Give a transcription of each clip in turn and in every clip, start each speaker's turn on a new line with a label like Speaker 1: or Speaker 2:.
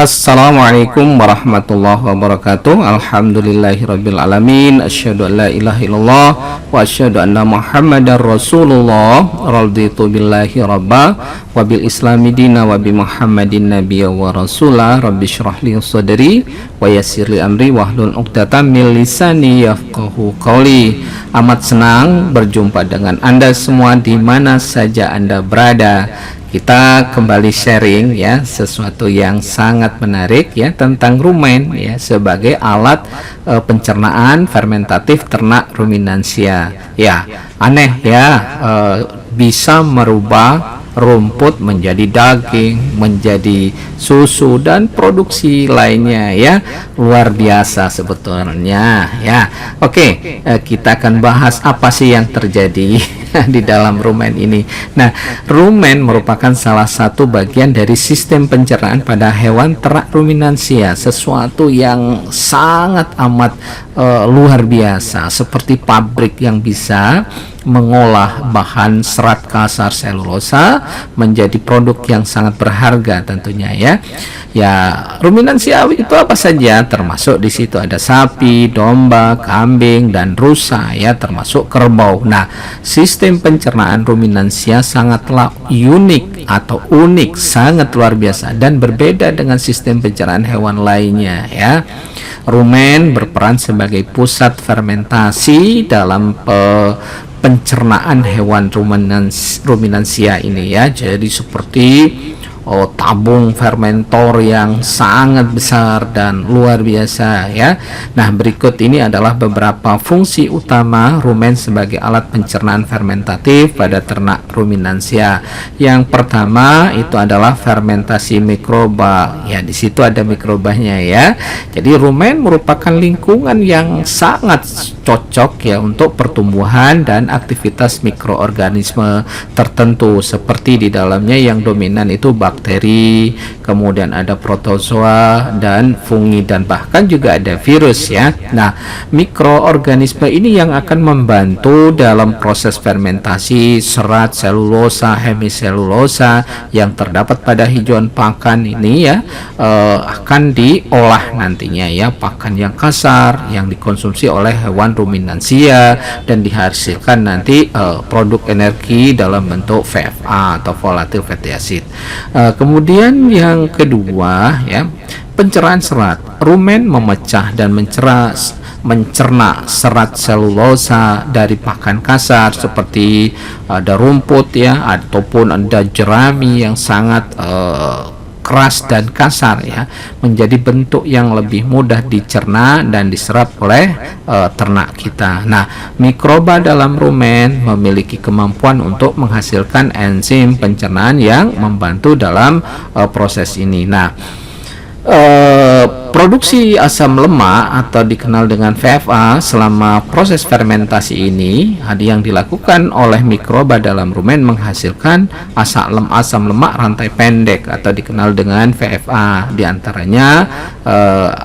Speaker 1: Assalamualaikum warahmatullahi wabarakatuh. Alhamdulillahirabbil alamin. Asyhadu an la ilaha illallah wa asyhadu anna Muhammadar Rasulullah. Raditu billahi rabba wa bil islami dina wa bi Muhammadin nabiyya wa rasula. Rabbi shrah li sadri wa yassir li amri wahlul 'uqdatam min lisani yafqahu qawli. Amat senang berjumpa dengan Anda semua di mana saja Anda berada. Kita kembali sharing ya sesuatu yang sangat menarik ya tentang rumen ya sebagai alat pencernaan fermentatif ternak ruminansia. Ya, aneh ya, bisa merubah rumput menjadi daging, menjadi susu dan produksi lainnya ya. Luar biasa sebetulnya ya. Oke, kita akan bahas apa sih yang terjadi di dalam rumen ini. Nah, rumen merupakan salah satu bagian dari sistem pencernaan pada hewan ternak ruminansia, sesuatu yang sangat amat luar biasa, seperti pabrik yang bisa mengolah bahan serat kasar selulosa menjadi produk yang sangat berharga tentunya ya. Ya, ruminansia itu apa saja? Termasuk di situ ada sapi, domba, kambing dan rusa ya, termasuk kerbau. Nah, sistem pencernaan ruminansia sangatlah unik atau unik, sangat luar biasa dan berbeda dengan sistem pencernaan hewan lainnya ya. Rumen berperan sebagai pusat fermentasi dalam pencernaan hewan ruminansia ini ya. Jadi seperti tabung fermentor yang sangat besar dan luar biasa ya. Nah, berikut ini adalah beberapa fungsi utama rumen sebagai alat pencernaan fermentatif pada ternak ruminansia. Yang pertama itu adalah fermentasi mikroba. Ya, di situ ada mikrobanya ya. Jadi rumen merupakan lingkungan yang sangat cocok ya untuk pertumbuhan dan aktivitas mikroorganisme tertentu, seperti di dalamnya yang dominan itu bakteri, kemudian ada protozoa dan fungi dan bahkan juga ada virus ya. Nah, mikroorganisme ini yang akan membantu dalam proses fermentasi serat selulosa, hemiselulosa yang terdapat pada hijauan pakan ini ya, akan diolah nantinya ya, pakan yang kasar yang dikonsumsi oleh hewan ruminansia dan dihasilkan nanti produk energi dalam bentuk VFA atau volatile fatty acid. Kemudian yang kedua ya, pencernaan serat. Rumen memecah dan mencerna serat selulosa dari pakan kasar seperti ada rumput ya, ataupun ada jerami yang sangat keras dan kasar ya, menjadi bentuk yang lebih mudah dicerna dan diserap oleh ternak kita. Nah, mikroba dalam rumen memiliki kemampuan untuk menghasilkan enzim pencernaan yang membantu dalam proses ini. Nah, produksi asam lemak atau dikenal dengan VFA selama proses fermentasi ini ada yang dilakukan oleh mikroba dalam rumen menghasilkan asam lemak rantai pendek atau dikenal dengan VFA, diantaranya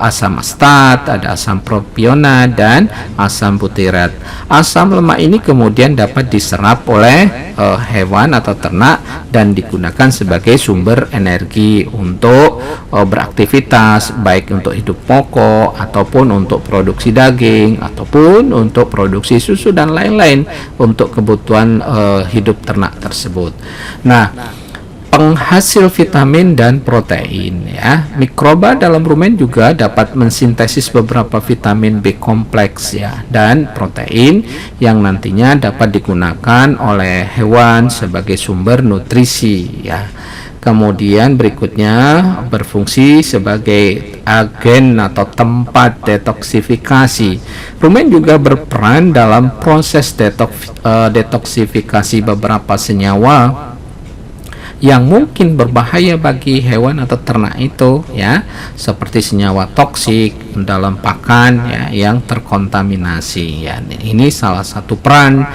Speaker 1: asam astat, ada asam propionat dan asam butirat. Asam lemak ini kemudian dapat diserap oleh hewan atau ternak dan digunakan sebagai sumber energi untuk beraktivitas, baik untuk hidup pokok ataupun untuk produksi daging ataupun untuk produksi susu dan lain-lain untuk kebutuhan hidup ternak tersebut. Nah, penghasil vitamin dan protein ya. Mikroba dalam rumen juga dapat mensintesis beberapa vitamin B kompleks ya dan protein yang nantinya dapat digunakan oleh hewan sebagai sumber nutrisi ya. Kemudian berikutnya berfungsi sebagai agen atau tempat detoksifikasi. Rumen juga berperan dalam proses detoksifikasi beberapa senyawa yang mungkin berbahaya bagi hewan atau ternak itu ya, seperti senyawa toksik dalam pakan ya yang terkontaminasi ya. Ini salah satu peran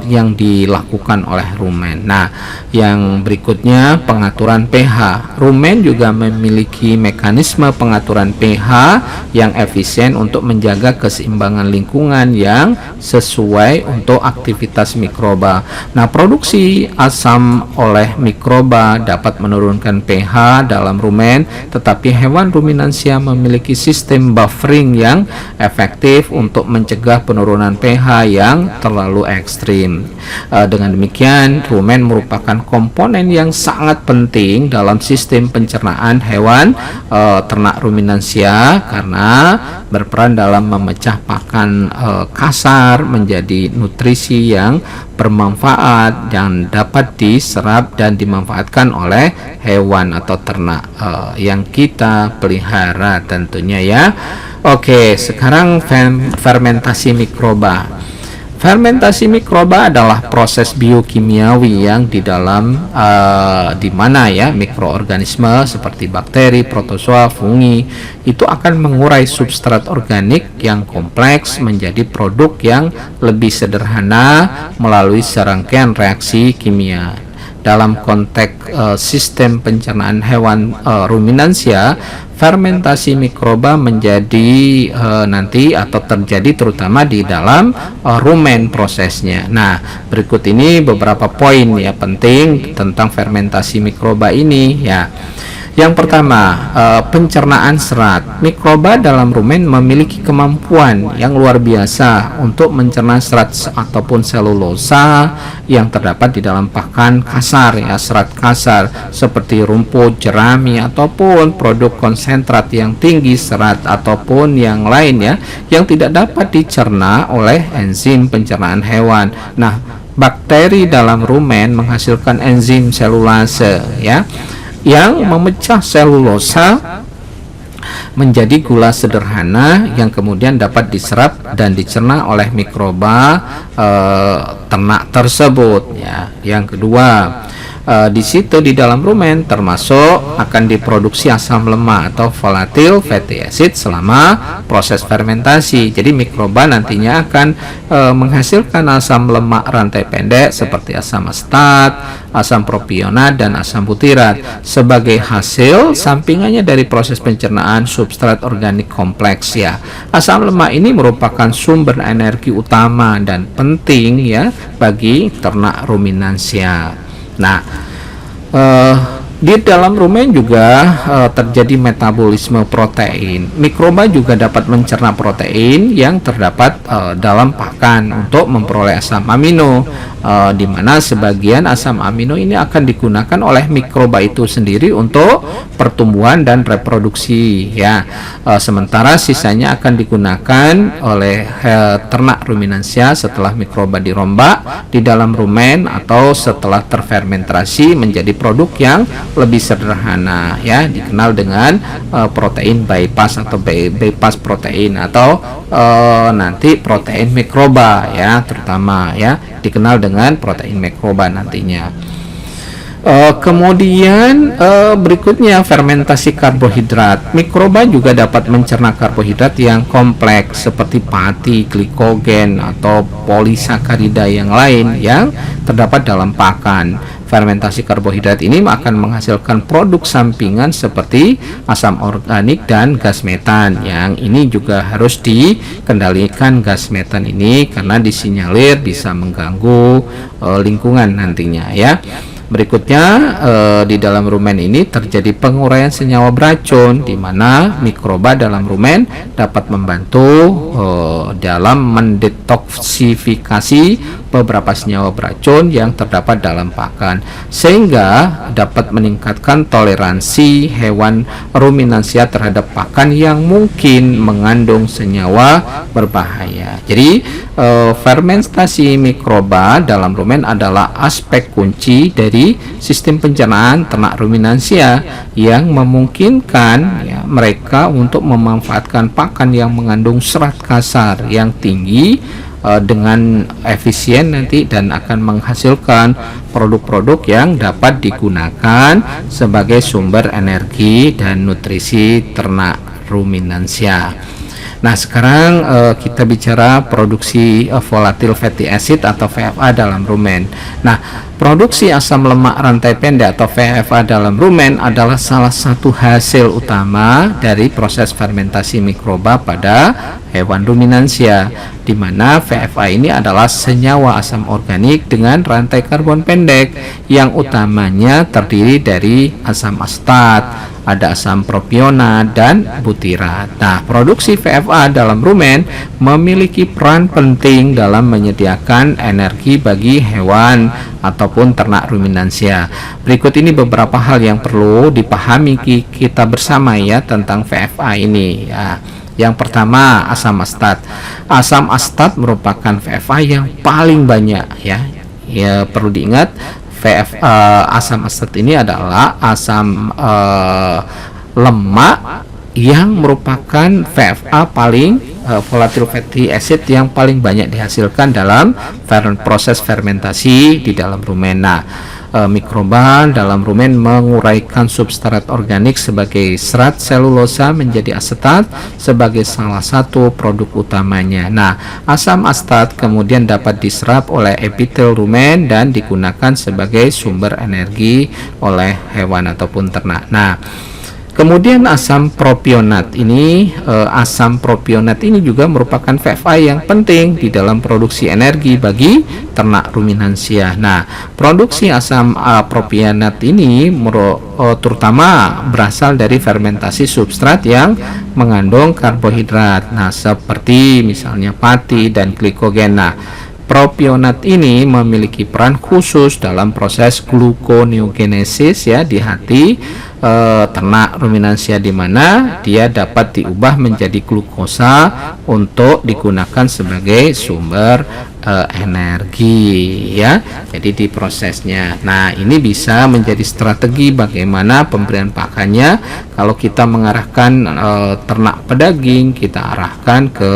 Speaker 1: yang dilakukan oleh rumen. Nah, yang berikutnya pengaturan pH. Rumen juga memiliki mekanisme pengaturan pH yang efisien untuk menjaga keseimbangan lingkungan yang sesuai untuk aktivitas mikroba. Nah, produksi asam oleh mikroba dapat menurunkan pH dalam rumen, tetapi hewan ruminansia memiliki sistem buffering yang efektif untuk mencegah penurunan pH yang terlalu ekstrim. Dengan demikian, rumen merupakan komponen yang sangat penting dalam sistem pencernaan hewan ternak ruminansia karena berperan dalam memecah pakan kasar menjadi nutrisi yang bermanfaat dan dapat diserap dan dimanfaatkan oleh hewan atau ternak yang kita pelihara tentunya ya. Oke, sekarang fermentasi mikroba. Fermentasi mikroba adalah proses biokimiawi yang di mana ya mikroorganisme seperti bakteri, protozoa, fungi itu akan mengurai substrat organik yang kompleks menjadi produk yang lebih sederhana melalui serangkaian reaksi kimia. Dalam konteks sistem pencernaan hewan ruminansia, fermentasi mikroba menjadi nanti atau terjadi terutama di dalam rumen prosesnya. Nah, berikut ini beberapa poin ya penting tentang fermentasi mikroba ini ya. Yang pertama, pencernaan serat. Mikroba dalam rumen memiliki kemampuan yang luar biasa untuk mencerna serat ataupun selulosa yang terdapat di dalam pakan kasar ya, serat kasar seperti rumput, jerami ataupun produk konsentrat yang tinggi serat ataupun yang lain ya, yang tidak dapat dicerna oleh enzim pencernaan hewan. Nah, bakteri dalam rumen menghasilkan enzim selulase ya, yang memecah selulosa menjadi gula sederhana yang kemudian dapat diserap dan dicerna oleh mikroba ternak tersebut ya. Yang kedua, di situ di dalam rumen termasuk akan diproduksi asam lemak atau volatile fatty acid selama proses fermentasi. Jadi mikroba nantinya akan menghasilkan asam lemak rantai pendek seperti asam asetat, asam propionat dan asam butirat sebagai hasil sampingannya dari proses pencernaan substrat organik kompleks ya. Asam lemak ini merupakan sumber energi utama dan penting ya bagi ternak ruminansia. Nah, di dalam rumen juga terjadi metabolisme protein. Mikroba juga dapat mencerna protein yang terdapat dalam pakan untuk memperoleh asam amino, di mana sebagian asam amino ini akan digunakan oleh mikroba itu sendiri untuk pertumbuhan dan reproduksi ya. Sementara sisanya akan digunakan oleh ternak ruminansia setelah mikroba dirombak di dalam rumen atau setelah terfermentasi menjadi produk yang lebih sederhana ya, dikenal dengan protein bypass atau bypass protein atau nanti protein mikroba ya, terutama ya dikenal dengan protein mikroba nantinya. Kemudian berikutnya fermentasi karbohidrat. Mikroba juga dapat mencerna karbohidrat yang kompleks seperti pati, glikogen atau polisakarida yang lain yang terdapat dalam pakan. Fermentasi karbohidrat ini akan menghasilkan produk sampingan seperti asam organik dan gas metan. Yang ini juga harus dikendalikan gas metan ini karena disinyalir bisa mengganggu lingkungan nantinya ya. Berikutnya di dalam rumen ini terjadi penguraian senyawa beracun di mana mikroba dalam rumen dapat membantu dalam mendetoksifikasi beberapa senyawa beracun yang terdapat dalam pakan sehingga dapat meningkatkan toleransi hewan ruminansia terhadap pakan yang mungkin mengandung senyawa berbahaya. Jadi fermentasi mikroba dalam rumen adalah aspek kunci dari sistem pencernaan ternak ruminansia yang memungkinkan ya, mereka untuk memanfaatkan pakan yang mengandung serat kasar yang tinggi dengan efisien nanti dan akan menghasilkan produk-produk yang dapat digunakan sebagai sumber energi dan nutrisi ternak ruminansia. Nah, sekarang kita bicara produksi volatile fatty acid atau VFA dalam rumen. Nah, produksi asam lemak rantai pendek atau VFA dalam rumen adalah salah satu hasil utama dari proses fermentasi mikroba pada hewan ruminansia, di mana VFA ini adalah senyawa asam organik dengan rantai karbon pendek yang utamanya terdiri dari asam asetat, ada asam propionat dan butirat. Nah, produksi VFA dalam rumen memiliki peran penting dalam menyediakan energi bagi hewan ataupun ternak ruminansia. Berikut ini beberapa hal yang perlu dipahami kita bersama ya tentang VFA ini ya. Yang pertama, asam asetat. Asam asetat merupakan VFA yang paling banyak ya. Ya, perlu diingat asam asetat ini adalah asam lemak yang merupakan VFA paling volatile fatty acid yang paling banyak dihasilkan dalam proses fermentasi di dalam rumen. Nah, mikroba dalam rumen menguraikan substrat organik sebagai serat selulosa menjadi asetat sebagai salah satu produk utamanya. Nah, asam asetat kemudian dapat diserap oleh epitel rumen dan digunakan sebagai sumber energi oleh hewan ataupun ternak. Nah, kemudian asam propionat ini juga merupakan VFA yang penting di dalam produksi energi bagi ternak ruminansia. Nah, produksi asam propionat ini terutama berasal dari fermentasi substrat yang mengandung karbohidrat. Nah, seperti misalnya pati dan glikogen. Nah, propionat ini memiliki peran khusus dalam proses gluconeogenesis ya di hati ternak ruminansia, di mana dia dapat diubah menjadi glukosa untuk digunakan sebagai sumber energi ya. Jadi di prosesnya. Nah, ini bisa menjadi strategi bagaimana pemberian pakannya. Kalau kita mengarahkan ternak pedaging, kita arahkan ke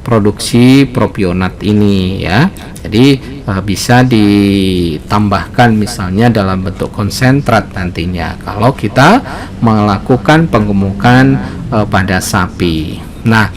Speaker 1: produksi propionat ini ya. Jadi bisa ditambahkan misalnya dalam bentuk konsentrat nantinya kalau kita melakukan penggemukan pada sapi. Nah,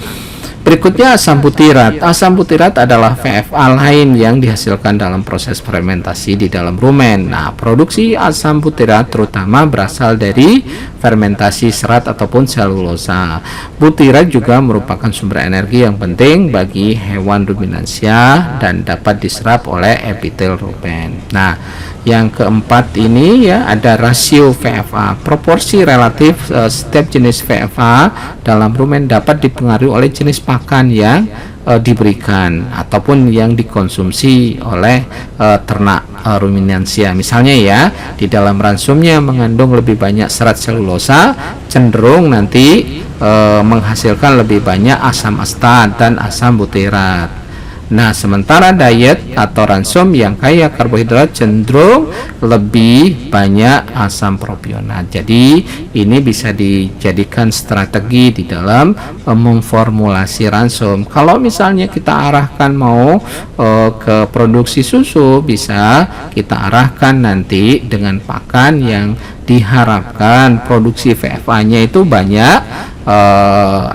Speaker 1: berikutnya asam butirat. Asam butirat adalah VFA lain yang dihasilkan dalam proses fermentasi di dalam rumen. Nah, produksi asam butirat terutama berasal dari fermentasi serat ataupun selulosa. Butirat juga merupakan sumber energi yang penting bagi hewan ruminansia dan dapat diserap oleh epitel rumen. Nah, yang keempat ini ya ada rasio VFA. Proporsi relatif setiap jenis VFA dalam rumen dapat dipengaruhi oleh jenis pakan yang diberikan ataupun yang dikonsumsi oleh ternak ruminansia. Misalnya ya, di dalam ransumnya mengandung lebih banyak serat selulosa, cenderung nanti menghasilkan lebih banyak asam asetat dan asam butirat. Nah, sementara diet atau ransum yang kaya karbohidrat cenderung lebih banyak asam propionat. Jadi, ini bisa dijadikan strategi di dalam memformulasi ransum. Kalau misalnya kita arahkan mau ke produksi susu, bisa kita arahkan nanti dengan pakan yang diharapkan produksi VFA-nya itu banyak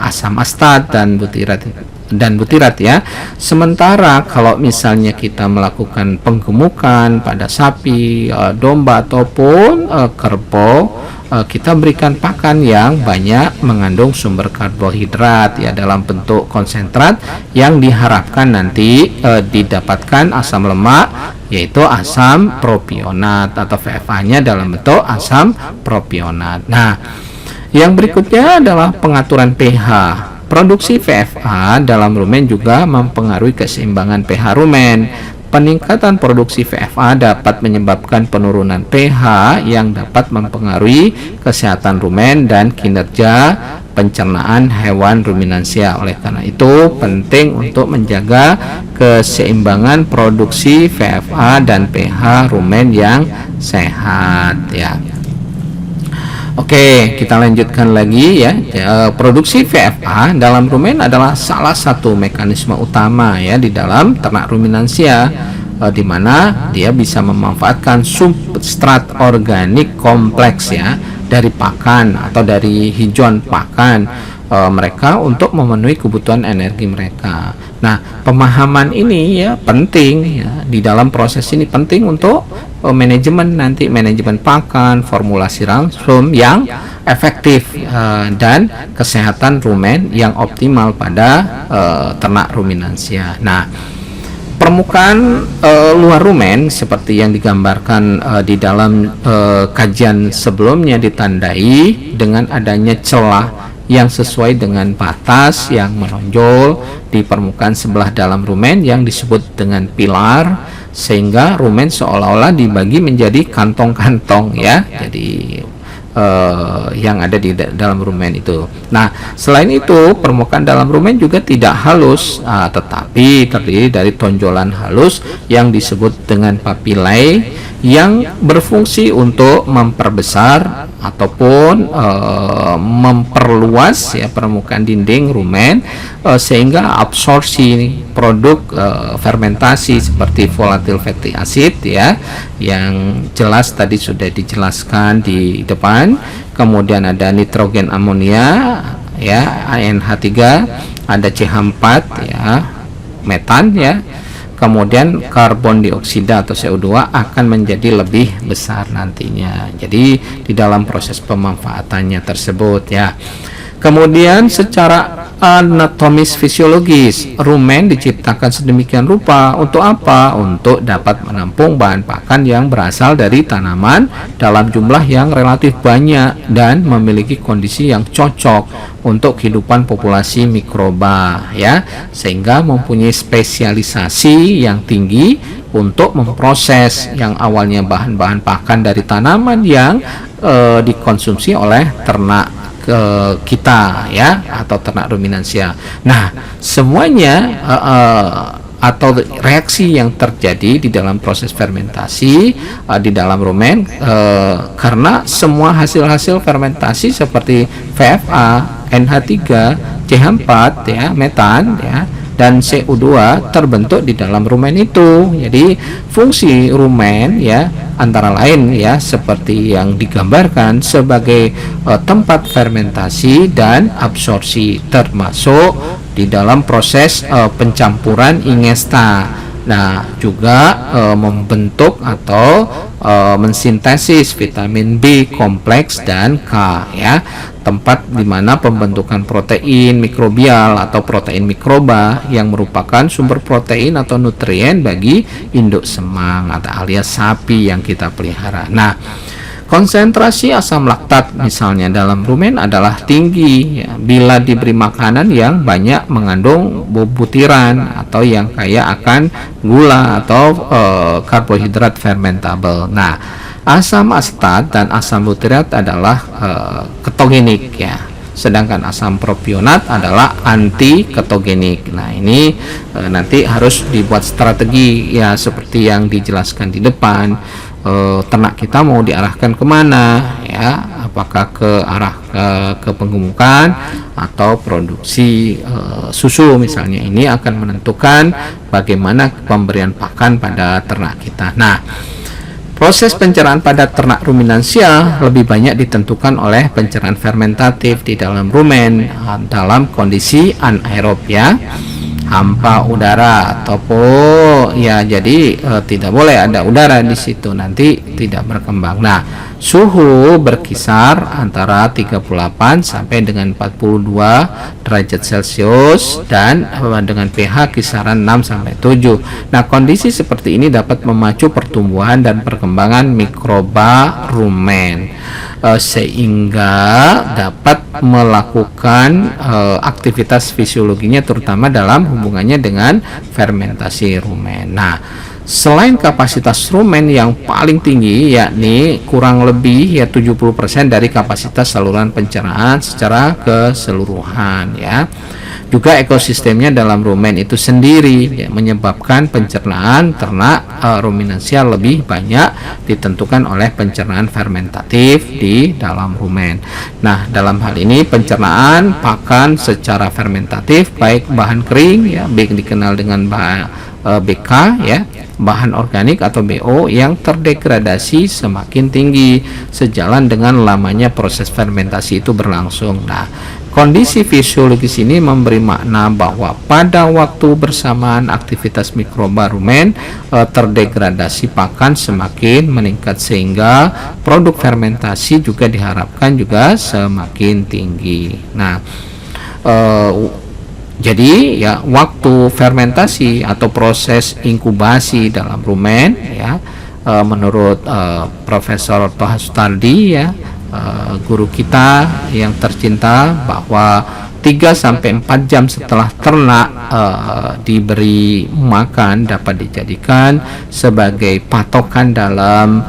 Speaker 1: asam asetat dan butirat ya. Sementara kalau misalnya kita melakukan penggemukan pada sapi, domba ataupun kerbau, kita berikan pakan yang banyak mengandung sumber karbohidrat ya dalam bentuk konsentrat yang diharapkan nanti didapatkan asam lemak, yaitu asam propionat atau VFA-nya dalam bentuk asam propionat. Nah, yang berikutnya adalah pengaturan pH. Produksi VFA dalam rumen juga mempengaruhi keseimbangan pH rumen. Peningkatan produksi VFA dapat menyebabkan penurunan pH yang dapat mempengaruhi kesehatan rumen dan kinerja pencernaan hewan ruminansia. Oleh karena itu, penting untuk menjaga keseimbangan produksi VFA dan pH rumen yang sehat ya. Oke, kita lanjutkan lagi ya. Produksi VFA dalam rumen adalah salah satu mekanisme utama ya di dalam ternak ruminansia, di mana dia bisa memanfaatkan substrat organik kompleks ya dari pakan atau dari hijauan pakan mereka untuk memenuhi kebutuhan energi mereka. Nah, pemahaman ini ya penting ya, di dalam proses ini penting untuk manajemen nanti, manajemen pakan, formulasi langsung yang efektif dan kesehatan rumen yang optimal pada ternak ruminansia. Nah, permukaan luar rumen seperti yang digambarkan di dalam kajian sebelumnya ditandai dengan adanya celah yang sesuai dengan batas yang menonjol di permukaan sebelah dalam rumen yang disebut dengan pilar, sehingga rumen seolah-olah dibagi menjadi kantong-kantong ya. Jadi yang ada di dalam rumen itu. Nah, selain itu permukaan dalam rumen juga tidak halus, tetapi terdiri dari tonjolan halus yang disebut dengan papillae yang berfungsi untuk memperbesar ataupun memperluas ya permukaan dinding rumen sehingga absorpsi produk fermentasi seperti volatile fatty acid ya, yang jelas tadi sudah dijelaskan di depan. Kemudian ada nitrogen amonia ya, NH3, ada CH4 ya, metan ya. Kemudian karbon dioksida atau CO2 akan menjadi lebih besar nantinya. Jadi di dalam proses pemanfaatannya tersebut ya. Kemudian secara anatomis fisiologis, rumen diciptakan sedemikian rupa untuk apa? Untuk dapat menampung bahan pakan yang berasal dari tanaman dalam jumlah yang relatif banyak dan memiliki kondisi yang cocok untuk kehidupan populasi mikroba ya, sehingga mempunyai spesialisasi yang tinggi untuk memproses yang awalnya bahan-bahan pakan dari tanaman yang dikonsumsi oleh ternak kita ya, atau ternak ruminansia. Nah, semuanya atau reaksi yang terjadi di dalam proses fermentasi di dalam rumen karena semua hasil-hasil fermentasi seperti VFA, NH3, CH4 ya, metan ya, dan CO2 terbentuk di dalam rumen itu. Jadi fungsi rumen ya antara lain ya seperti yang digambarkan sebagai tempat fermentasi dan absorpsi, termasuk di dalam proses pencampuran ingesta. Nah, juga membentuk atau mensintesis vitamin B kompleks dan K ya, tempat di mana pembentukan protein mikrobial atau protein mikroba yang merupakan sumber protein atau nutrien bagi induk semang atau alias sapi yang kita pelihara. Nah, konsentrasi asam laktat misalnya dalam rumen adalah tinggi ya, bila diberi makanan yang banyak mengandung butiran atau yang kaya akan gula atau karbohidrat fermentable. Nah, asam asetat dan asam butirat adalah ketogenik ya, sedangkan asam propionat adalah anti ketogenik. Nah, ini nanti harus dibuat strategi ya seperti yang dijelaskan di depan. Ternak kita mau diarahkan kemana ya, apakah ke arah ke penggemukan atau produksi susu misalnya. Ini akan menentukan bagaimana pemberian pakan pada ternak kita. Nah, proses pencernaan pada ternak ruminansia lebih banyak ditentukan oleh pencernaan fermentatif di dalam rumen dalam kondisi anaerob ya, hampa udara ataupun ya, jadi tidak boleh ada udara di situ, nanti tidak berkembang. Nah, suhu berkisar antara 38 sampai dengan 42 derajat Celcius dan dengan pH kisaran 6 sampai 7. Nah, kondisi seperti ini dapat memacu pertumbuhan dan perkembangan mikroba rumen sehingga dapat melakukan aktivitas fisiologinya terutama dalam hubungannya dengan fermentasi rumen. Nah, selain kapasitas rumen yang paling tinggi yakni kurang lebih ya 70% dari kapasitas saluran pencernaan secara keseluruhan ya, juga ekosistemnya dalam rumen itu sendiri ya, menyebabkan pencernaan ternak ruminansia lebih banyak ditentukan oleh pencernaan fermentatif di dalam rumen. Nah, dalam hal ini pencernaan pakan secara fermentatif baik bahan kering ya, baik dikenal dengan BK ya, bahan organik atau BO yang terdegradasi semakin tinggi sejalan dengan lamanya proses fermentasi itu berlangsung. Nah, kondisi fisiologis ini memberi makna bahwa pada waktu bersamaan aktivitas mikroba rumen terdegradasi pakan semakin meningkat sehingga produk fermentasi juga diharapkan juga semakin tinggi. Nah, jadi ya waktu fermentasi atau proses inkubasi dalam rumen ya, menurut Profesor Toha Sutardi ya, guru kita yang tercinta, bahwa 3-4 jam setelah ternak diberi makan dapat dijadikan sebagai patokan dalam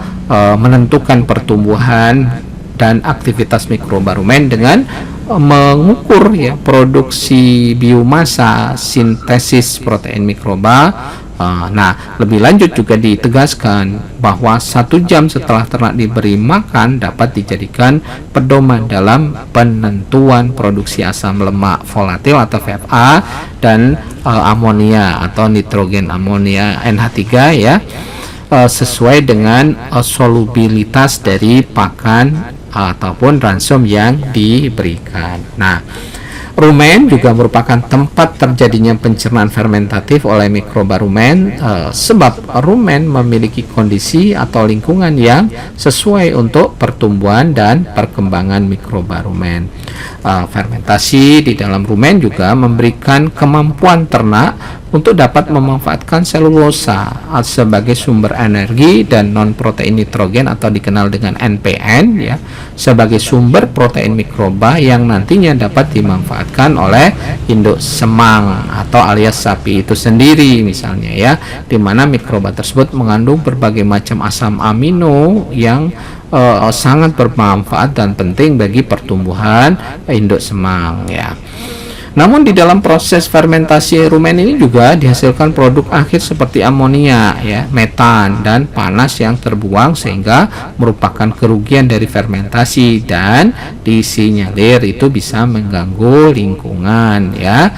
Speaker 1: menentukan pertumbuhan dan aktivitas mikroba rumen dengan mengukur ya produksi biomasa sintesis protein mikroba. Nah, lebih lanjut juga ditegaskan bahwa 1 jam setelah ternak diberi makan dapat dijadikan pedoman dalam penentuan produksi asam lemak volatil atau VFA dan amonia atau nitrogen amonia NH3 ya, sesuai dengan solubilitas dari pakan ataupun ransum yang diberikan. Nah, rumen juga merupakan tempat terjadinya pencernaan fermentatif oleh mikroba rumen, sebab rumen memiliki kondisi atau lingkungan yang sesuai untuk pertumbuhan dan perkembangan mikroba rumen. Fermentasi di dalam rumen juga memberikan kemampuan ternak untuk dapat memanfaatkan selulosa sebagai sumber energi dan non-protein nitrogen atau dikenal dengan NPN ya, sebagai sumber protein mikroba yang nantinya dapat dimanfaatkan oleh induk semang atau alias sapi itu sendiri misalnya ya, di mana mikroba tersebut mengandung berbagai macam asam amino yang sangat bermanfaat dan penting bagi pertumbuhan induk semang ya. Namun di dalam proses fermentasi rumen ini juga dihasilkan produk akhir seperti amonia ya, metan dan panas yang terbuang sehingga merupakan kerugian dari fermentasi dan disinyalir itu bisa mengganggu lingkungan ya.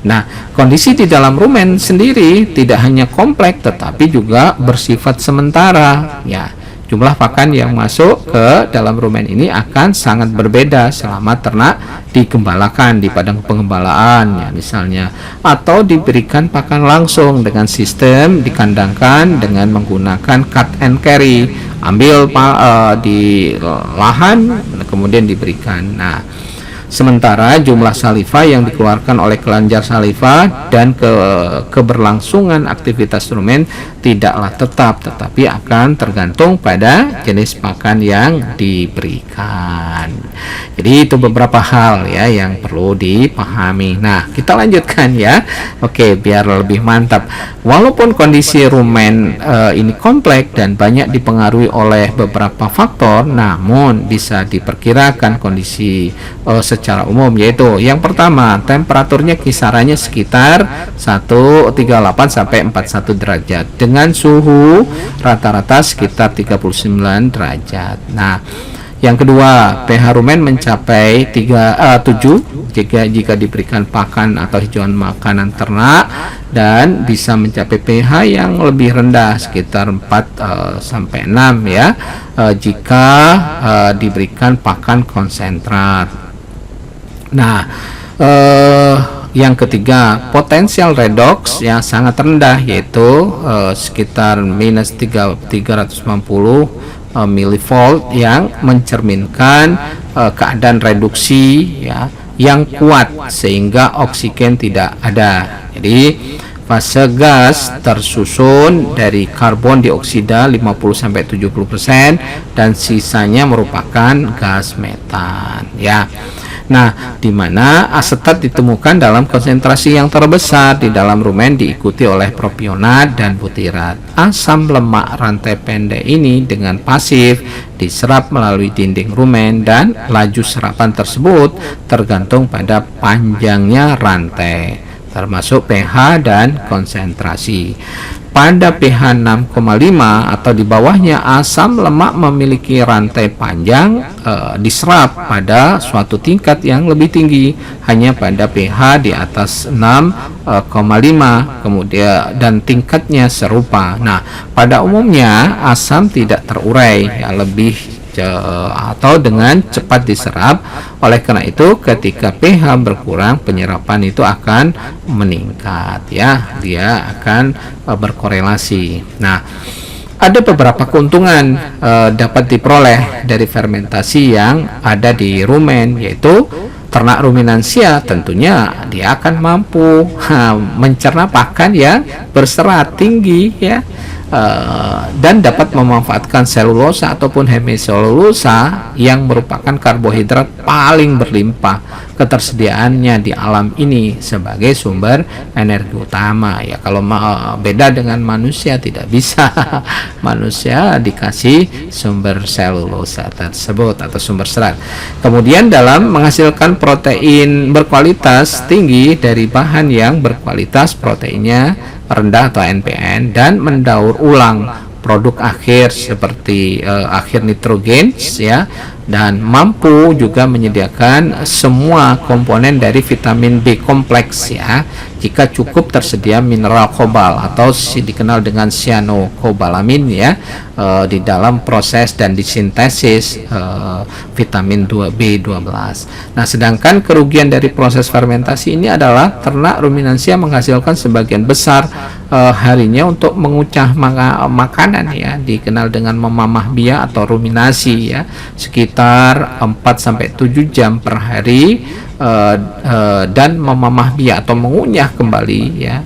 Speaker 1: Nah, kondisi di dalam rumen sendiri tidak hanya kompleks tetapi juga bersifat sementara ya. Jumlah pakan yang masuk ke dalam rumen ini akan sangat berbeda selama ternak digembalakan di padang pengembalaan ya misalnya, atau diberikan pakan langsung dengan sistem dikandangkan dengan menggunakan cut and carry, ambil di lahan kemudian diberikan. Nah, sementara jumlah saliva yang dikeluarkan oleh kelenjar saliva dan keberlangsungan aktivitas rumen tidaklah tetap, tetapi akan tergantung pada jenis pakan yang diberikan. Jadi itu beberapa hal ya yang perlu dipahami. Nah, kita lanjutkan ya. Oke, biar lebih mantap. Walaupun kondisi rumen ini kompleks dan banyak dipengaruhi oleh beberapa faktor, namun bisa diperkirakan kondisi secara umum, yaitu yang pertama, temperaturnya kisarannya sekitar 138 sampai 41 derajat dengan suhu rata-rata sekitar 39 derajat. Nah, yang kedua, pH rumen mencapai 7 jika diberikan pakan atau hijauan makanan ternak, dan bisa mencapai pH yang lebih rendah sekitar 4 sampai 6 ya jika diberikan pakan konsentrat. Nah, yang ketiga, potensial redox yang sangat rendah, yaitu sekitar minus 390 milivolt yang mencerminkan keadaan reduksi ya yang kuat sehingga oksigen tidak ada. Jadi fase gas tersusun dari karbon dioksida 50-70% dan sisanya merupakan gas metan ya. Nah, di mana asetat ditemukan dalam konsentrasi yang terbesar di dalam rumen diikuti oleh propionat dan butirat. Asam lemak rantai pendek ini dengan pasif diserap melalui dinding rumen dan laju serapan tersebut tergantung pada panjangnya rantai. termasuk pH dan konsentrasi. Pada pH 6,5 atau di bawahnya, asam lemak memiliki rantai panjang diserap pada suatu tingkat yang lebih tinggi. Hanya pada pH di atas 6,5 kemudian dan tingkatnya serupa. Nah, pada umumnya asam tidak terurai ya, lebih atau dengan cepat diserap. Oleh karena itu, ketika pH berkurang, penyerapan itu akan meningkat ya, dia akan berkorelasi. Nah, ada beberapa keuntungan dapat diperoleh dari fermentasi yang ada di rumen, yaitu ternak ruminansia tentunya dia akan mampu mencerna pakan yang berserat tinggi ya, dan dapat memanfaatkan selulosa ataupun hemiselulosa yang merupakan karbohidrat paling berlimpah ketersediaannya di alam ini sebagai sumber energi utama ya. Kalau beda dengan manusia, tidak bisa manusia dikasih sumber selulosa tersebut atau sumber serat. Kemudian dalam menghasilkan protein berkualitas tinggi dari bahan yang berkualitas proteinnya rendah atau NPN, dan mendaur ulang produk akhir seperti akhir nitrogen ya, dan mampu juga menyediakan semua komponen dari vitamin B kompleks ya, jika cukup tersedia mineral kobal atau dikenal dengan cyanokobalamin ya, di dalam proses dan disintesis vitamin B12. Nah, sedangkan kerugian dari proses fermentasi ini adalah ternak ruminansia menghasilkan sebagian besar harinya untuk mengucah makanan ya, dikenal dengan memamah biak atau ruminasi ya, sekitar 4-7 jam per hari, dan memamah biak atau mengunyah kembali ya,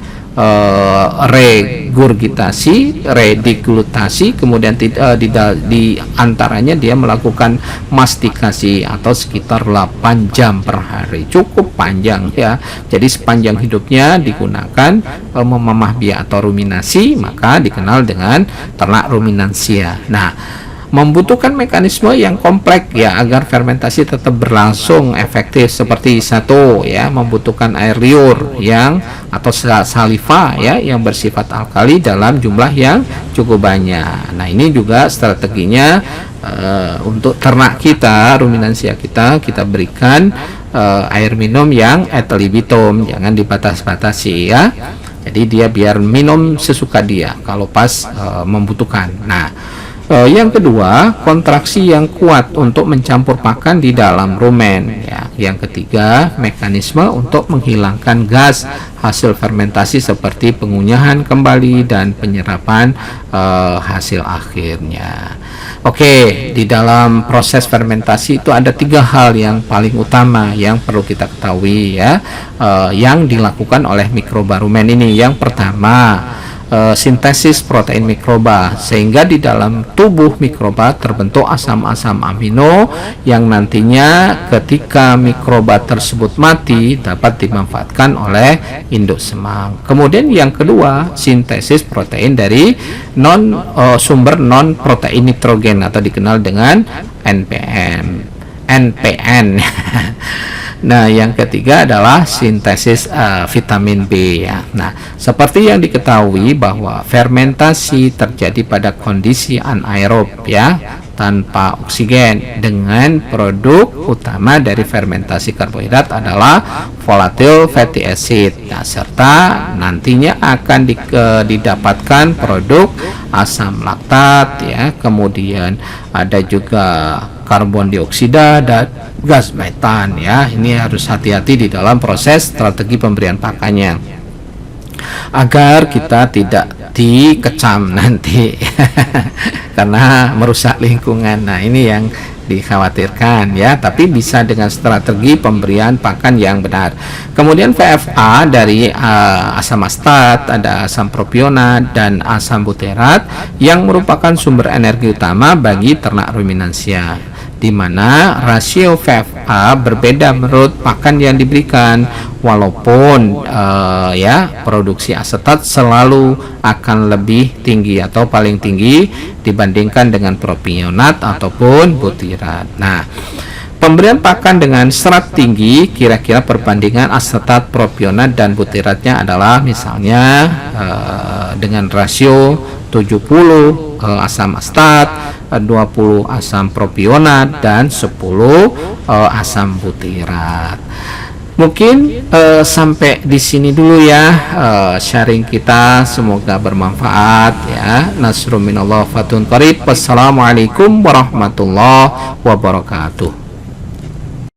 Speaker 1: regurgitasi, rediglutasi, kemudian di antaranya dia melakukan mastikasi atau sekitar 8 jam per hari. Cukup panjang ya. Jadi sepanjang hidupnya digunakan memamah biak atau ruminasi, maka dikenal dengan ternak ruminansia. Nah, membutuhkan mekanisme yang kompleks ya agar fermentasi tetap berlangsung efektif, seperti satu ya, membutuhkan air liur yang atau saliva ya yang bersifat alkali dalam jumlah yang cukup banyak. Nah, ini juga strateginya untuk ternak kita, ruminansia kita berikan air minum yang et libitum, jangan dibatas-batasi ya. Jadi dia biar minum sesuka dia kalau pas membutuhkan. Nah, yang kedua, kontraksi yang kuat untuk mencampur pakan di dalam rumen ya. Yang ketiga, mekanisme untuk menghilangkan gas hasil fermentasi seperti pengunyahan kembali dan penyerapan hasil akhirnya. Oke, di dalam proses fermentasi itu ada 3 hal yang paling utama yang perlu kita ketahui ya, yang dilakukan oleh mikroba rumen ini. Yang pertama, sintesis protein mikroba, sehingga di dalam tubuh mikroba terbentuk asam-asam amino yang nantinya ketika mikroba tersebut mati dapat dimanfaatkan oleh induk semang. Kemudian yang kedua, sintesis protein dari sumber non protein nitrogen atau dikenal dengan NPN. Nah, yang ketiga adalah sintesis vitamin B ya. Nah, seperti yang diketahui bahwa fermentasi terjadi pada kondisi anaerob ya, tanpa oksigen, dengan produk utama dari fermentasi karbohidrat adalah volatile fatty acid ya, serta nantinya akan didapatkan produk asam laktat ya, kemudian ada juga karbon dioksida dan gas metan ya. Ini harus hati-hati di dalam proses strategi pemberian pakannya agar kita tidak dikecam nanti karena merusak lingkungan. Nah, ini yang dikhawatirkan ya, tapi bisa dengan strategi pemberian pakan yang benar. Kemudian VFA dari asam astat, ada asam propionat dan asam buterat yang merupakan sumber energi utama bagi ternak ruminansia, di mana rasio VFA berbeda menurut pakan yang diberikan, walaupun ya produksi asetat selalu akan lebih tinggi atau paling tinggi dibandingkan dengan propionat ataupun butirat. Nah, Pemberian pakan dengan serat tinggi, kira-kira perbandingan asetat, propionat, dan butiratnya adalah misalnya dengan rasio 70 asam astat, 20 asam propionat, dan 10 asam butirat. Mungkin sampai di sini dulu ya sharing kita, semoga bermanfaat ya. Nasrun minallah fatun qarib. Wassalamualaikum warahmatullahi wabarakatuh.